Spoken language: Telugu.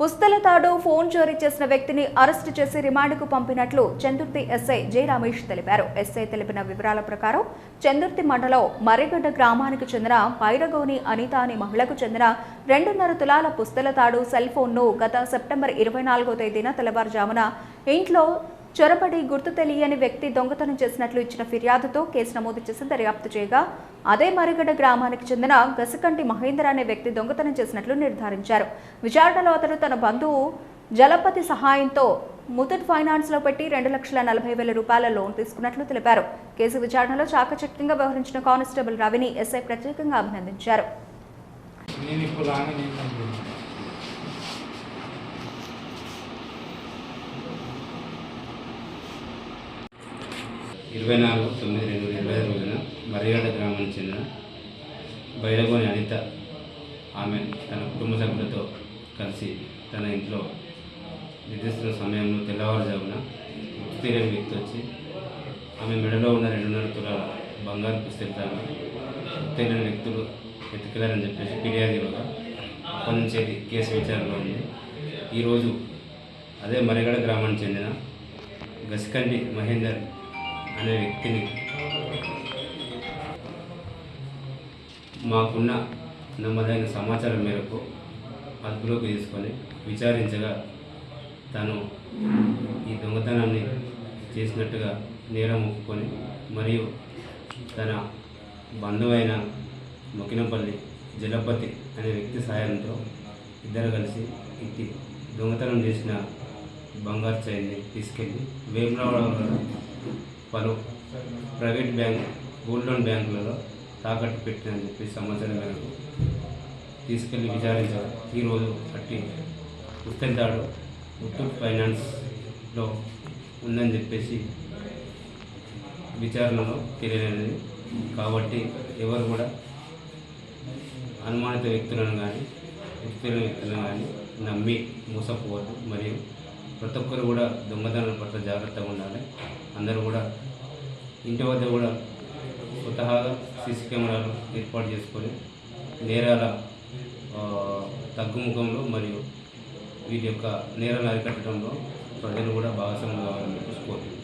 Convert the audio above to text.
పుస్తలతాడు ఫోన్ చోరీ చేసిన వ్యక్తిని అరెస్టు చేసి రిమాండ్కు పంపినట్లు చందుర్తి ఎస్ఐ జె రమేష్ తెలిపారు. ఎస్ఐ తెలిపిన వివరాల ప్రకారం చందుర్తి మండలం మర్రిగడ్డ గ్రామానికి చెందిన పైరగోని అనిత అనే మహిళకు చెందిన 2.5 తులాల పుస్తలతాడు సెల్ ఫోన్ను గత సెప్టెంబర్ 24వ తేదీన తెల్లవారుజామున ఇంట్లో చొరబడి గుర్తు తెలియని వ్యక్తి దొంగతనం చేసినట్లు ఇచ్చిన ఫిర్యాదుతో కేసు నమోదు చేసి దర్యాప్తు చేయగా అదే మరిగడ్డ గ్రామానికి చెందిన గసకంటి మహేందర్ అనే వ్యక్తి దొంగతనం చేసినట్లు నిర్ధారించారు. విచారణలో అతను తన బంధువు జలపతి సహాయంతో ముతూట్ ఫైనాన్స్ లో పెట్టి 2,40,000 రూపాయల లోన్ తీసుకున్నట్లు తెలిపారు. కేసు విచారణలో చాకచక్యంగా వ్యవహరించిన కానిస్టేబుల్ రవిని ఎస్ఐ ప్రత్యేకంగా అభినందించారు. 24/9/2020 రోజున మర్రిగడ్డ గ్రామానికి చెందిన బైరగోని అనిత ఆమె తన కుటుంబ సభ్యులతో కలిసి తన ఇంట్లో నిద్రిస్తున్న సమయంలో తెల్లవారుజామున గుర్తు తెలియని వ్యక్తి వచ్చి ఆమె మెడలో ఉన్న 2.5 తులాల బంగారు పుస్తకాలను గుర్తు తెలియని వ్యక్తులు ఎత్తుకెళ్లారని చెప్పేసి ఫిర్యాదు ఇవ్వగా అప్పటి నుంచి కేసు విచారణలో ఉంది. ఈరోజు అదే మర్రిగడ్డ గ్రామానికి చెందిన గసకంటి మహేందర్ అనే వ్యక్తిని మాకున్న నమ్మదైన సమాచారం మేరకు అదుపులోకి తీసుకొని విచారించగా తను ఈ దొంగతనాన్ని చేసినట్టుగా నేరం ఒప్పుకొని మరియు తన బంధువైన మొకినంపల్లి జలపతి అనే వ్యక్తి సహాయంతో ఇద్దరు కలిసి ఇది దొంగతనం చేసిన బంగారు చైన్ని తీసుకెళ్ళి వేములవాడలో పలు ప్రైవేట్ బ్యాంక్ గోల్డ్ లోన్ బ్యాంకులలో తాకట్టు పెట్టినని చెప్పి సమాచారం మేరకు తీసుకెళ్ళి విచారించారు. ఈరోజు అట్టి పుస్తలతాడు ముతూట్ ఫైనాన్స్లో ఉందని చెప్పేసి విచారణలో తెలియలేదు. కాబట్టి ఎవరు కూడా అనుమానిత వ్యక్తులను కానీ వ్యక్తులను కానీ నమ్మి మోసపోవద్దు. మరియు ప్రతి ఒక్కరు కూడా దొంగతనాల పట్ల జాగ్రత్తగా ఉండాలి. అందరూ కూడా ఇంటి వద్ద కూడా స్వతహాగా సీసీ కెమెరాలు ఏర్పాటు చేసుకొని నేరాల తగ్గుముఖంలో మరియు వీటి యొక్క నేరాలు అరికట్టడంలో ప్రజలు కూడా భాగస్వాములు కావాలని చెప్పి కోరుతున్నాను.